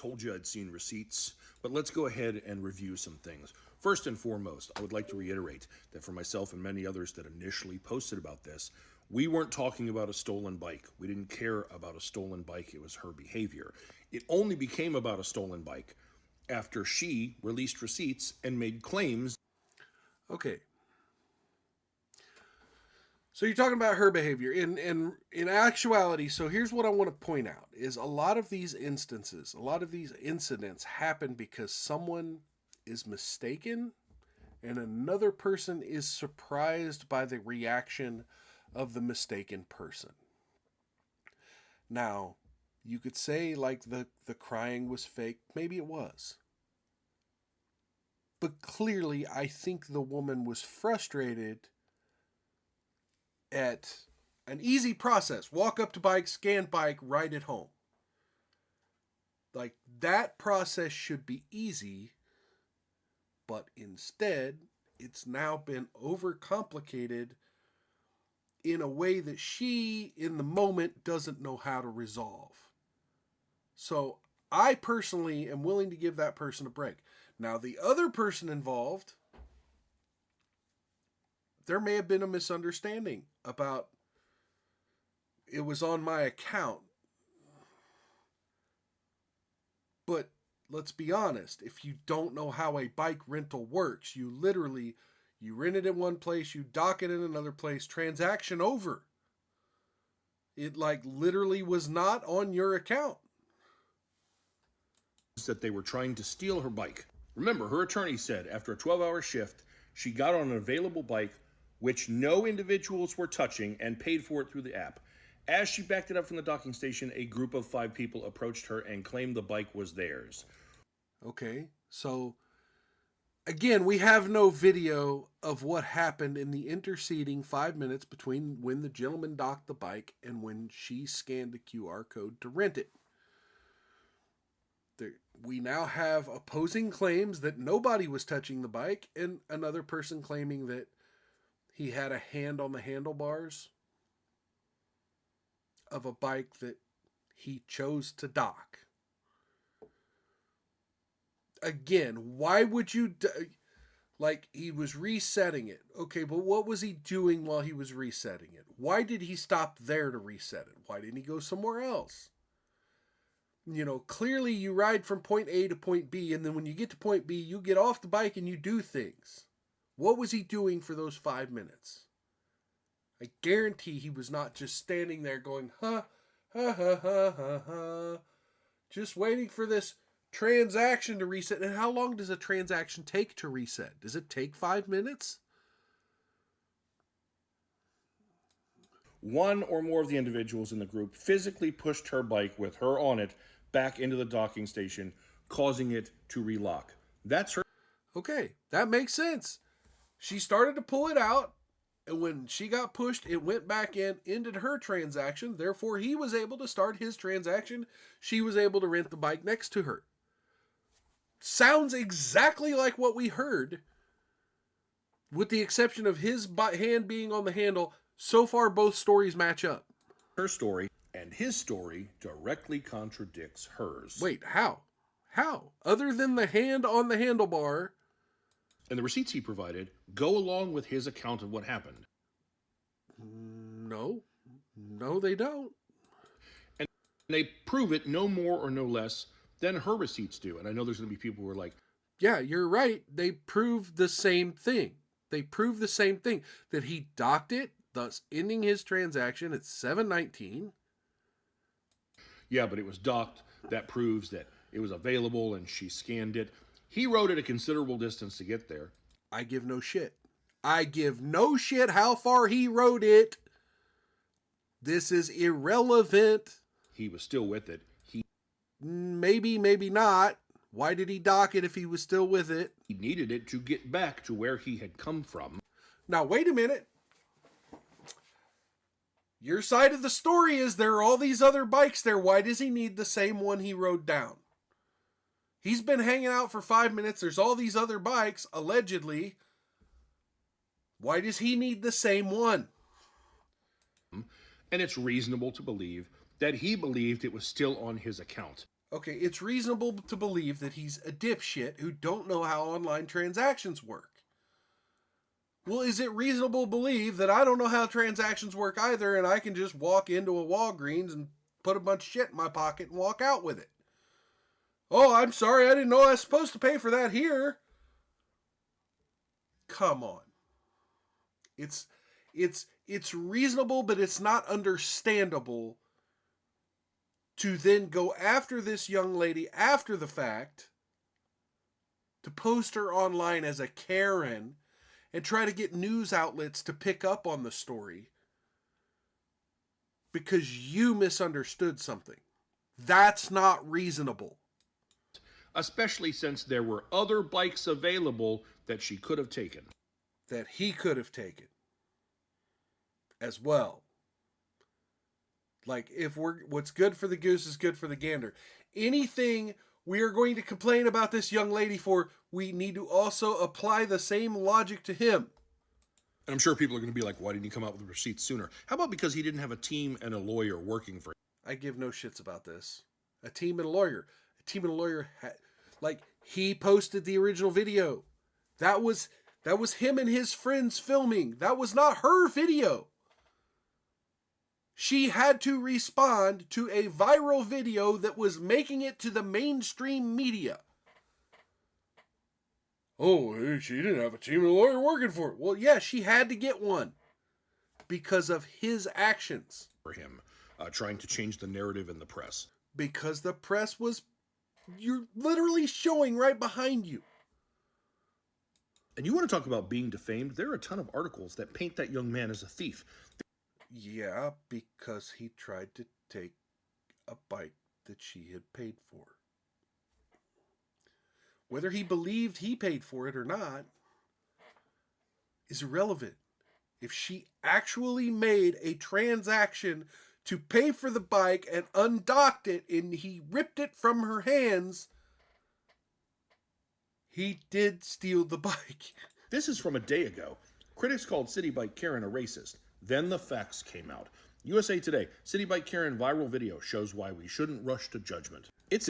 told you I'd seen receipts, but let's go ahead and review some things. First and foremost, I would like to reiterate that for myself and many others that initially posted about this, we weren't talking about a stolen bike. We didn't care about a stolen bike. It was her behavior. It only became about a stolen bike after she released receipts and made claims. Okay. So you're talking about her behavior. In actuality, so here's what I want to point out is a lot of these instances, a lot of these incidents happen because someone is mistaken and another person is surprised by the reaction of the mistaken person. Now, you could say like the crying was fake. Maybe it was. But clearly, I think the woman was frustrated at an easy process. Walk up to bike, scan bike, ride it home. Like, that process should be easy, but instead, it's now been overcomplicated in a way that she, in the moment, doesn't know how to resolve. So, I personally am willing to give that person a break. Now, the other person involved, there may have been a misunderstanding about it was on my account. But let's be honest, if you don't know how a bike rental works, you rent it in one place, you dock it in another place, transaction over. It like literally was not on your account. That they were trying to steal her bike. Remember, her attorney said after a 12-hour shift, she got on an available bike which no individuals were touching and paid for it through the app. As she backed it up from the docking station, a group of 5 people approached her and claimed the bike was theirs. Okay, so again, we have no video of what happened in the interceding 5 minutes between when the gentleman docked the bike and when she scanned the QR code to rent it. We now have opposing claims that nobody was touching the bike and another person claiming that he had a hand on the handlebars of a bike that he chose to dock. Again, why would you... Like, he was resetting it. Okay, but what was he doing while he was resetting it? Why did he stop there to reset it? Why didn't he go somewhere else? You know, clearly you ride from point A to point B, and then when you get to point B, you get off the bike and you do things. What was he doing for those 5 minutes? I guarantee he was not just standing there going, ha, ha, ha, ha, ha, ha, just waiting for this transaction to reset. And how long does a transaction take to reset? Does it take 5 minutes? One or more of the individuals in the group physically pushed her bike with her on it back into the docking station, causing it to relock. That's her. Okay, that makes sense. She started to pull it out, and when she got pushed, it went back in, ended her transaction. Therefore, he was able to start his transaction. She was able to rent the bike next to her. Sounds exactly like what we heard, with the exception of his hand being on the handle. So far, both stories match up. Her story and his story directly contradicts hers. Wait, how? How? Other than the hand on the handlebar... And the receipts he provided go along with his account of what happened. No, they don't. And they prove it no more or no less than her receipts do. And I know there's going to be people who are like, yeah, you're right. They prove the same thing. They prove the same thing, that he docked it, thus ending his transaction at 7:19. Yeah, but it was docked. That proves that it was available and she scanned it. He rode it a considerable distance to get there. I give no shit. I give no shit how far he rode it. This is irrelevant. He was still with it. Maybe not. Why did he dock it if he was still with it? He needed it to get back to where he had come from. Now, wait a minute. Your side of the story is there are all these other bikes there. Why does he need the same one he rode down? He's been hanging out for 5 minutes. There's all these other bikes, allegedly. Why does he need the same one? And it's reasonable to believe that he believed it was still on his account. Okay, it's reasonable to believe that he's a dipshit who don't know how online transactions work. Well, is it reasonable to believe that I don't know how transactions work either and I can just walk into a Walgreens and put a bunch of shit in my pocket and walk out with it? Oh, I'm sorry, I didn't know I was supposed to pay for that here. Come on. It's reasonable, but it's not understandable to then go after this young lady after the fact, to post her online as a Karen and try to get news outlets to pick up on the story because you misunderstood something. That's not reasonable. Especially since there were other bikes available that she could have taken. That he could have taken as well. Like, if what's good for the goose is good for the gander. Anything we are going to complain about this young lady for, we need to also apply the same logic to him. And I'm sure people are going to be like, why didn't he come out with the receipts sooner? How about because he didn't have a team and a lawyer working for him? I give no shits about this. A team and a lawyer. Like, he posted the original video. That was him and his friends filming. That was not her video. She had to respond to a viral video that was making it to the mainstream media. Oh, she didn't have a team and a lawyer working for it. Well, yeah, she had to get one because of his actions. For him, trying to change the narrative in the press. Because the press was, you're literally showing right behind you. And you want to talk about being defamed? There are a ton of articles that paint that young man as a thief. Yeah, because he tried to take a bike that she had paid for. Whether he believed he paid for it or not is irrelevant. If she actually made a transaction to pay for the bike and undocked it and he ripped it from her hands, he did steal the bike. This is from a day ago. Critics called Citibike Karen a racist. Then the facts came out. USA Today, Citibike Karen viral video shows why we shouldn't rush to judgment. It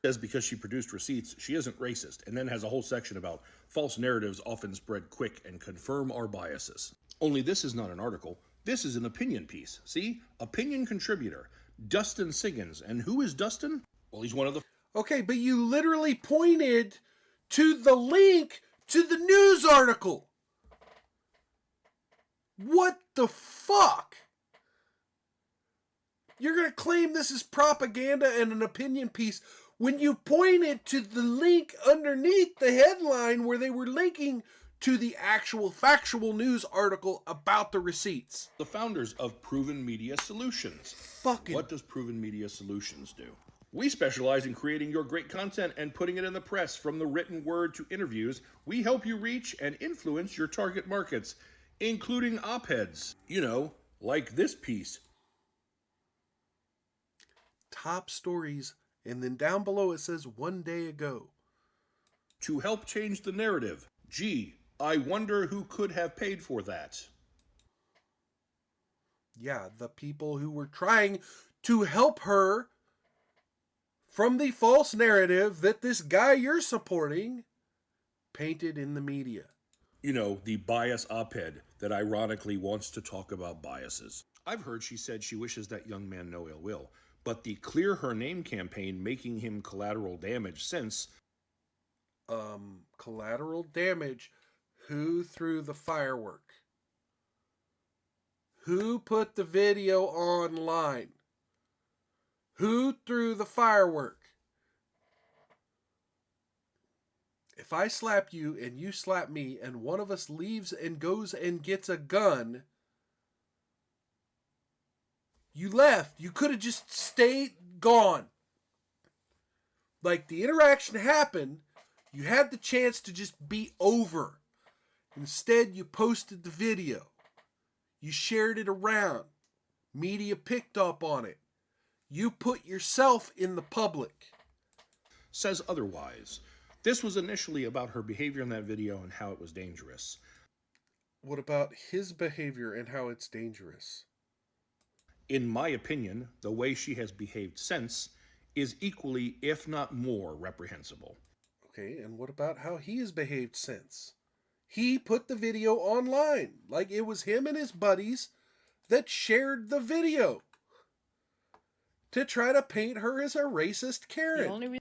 says because she produced receipts, she isn't racist, and then has a whole section about false narratives often spread quick and confirm our biases. Only this is not an article. This is an opinion piece. See? Opinion contributor, Dustin Siggins. And who is Dustin? Well, he's one of the... Okay, but you literally pointed to the link to the news article. What the fuck? You're going to claim this is propaganda and an opinion piece when you pointed to the link underneath the headline where they were linking to the actual factual news article about the receipts. The founders of Proven Media Solutions. Fucking... What does Proven Media Solutions do? We specialize in creating your great content and putting it in the press. From the written word to interviews, we help you reach and influence your target markets, including op-eds. You know, like this piece. Top stories, and then down below it says 1 day ago. To help change the narrative. Gee, I wonder who could have paid for that. Yeah, the people who were trying to help her from the false narrative that this guy you're supporting painted in the media. You know, the bias op-ed that ironically wants to talk about biases. I've heard she said she wishes that young man no ill will, but the Clear Her Name campaign making him collateral damage since... Collateral damage? Who threw the firework? Who put the video online? Who threw the firework? If I slap you and you slap me and one of us leaves and goes and gets a gun, you left. You could have just stayed gone. Like, the interaction happened. You had the chance to just be over. Instead, you posted the video. You shared it around. Media picked up on it. You put yourself in the public. Says otherwise. This was initially about her behavior in that video and how it was dangerous. What about his behavior and how it's dangerous? In my opinion, the way she has behaved since is equally, if not more, reprehensible. Okay, and what about how he has behaved since? He put the video online. Like it was him and his buddies that shared the video to try to paint her as a racist Karen.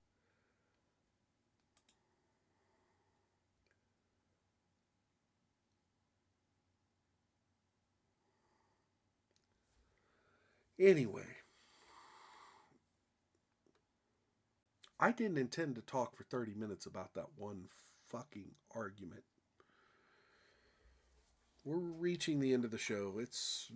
Anyway, I didn't intend to talk for 30 minutes about that one fucking argument. We're reaching the end of the show. It's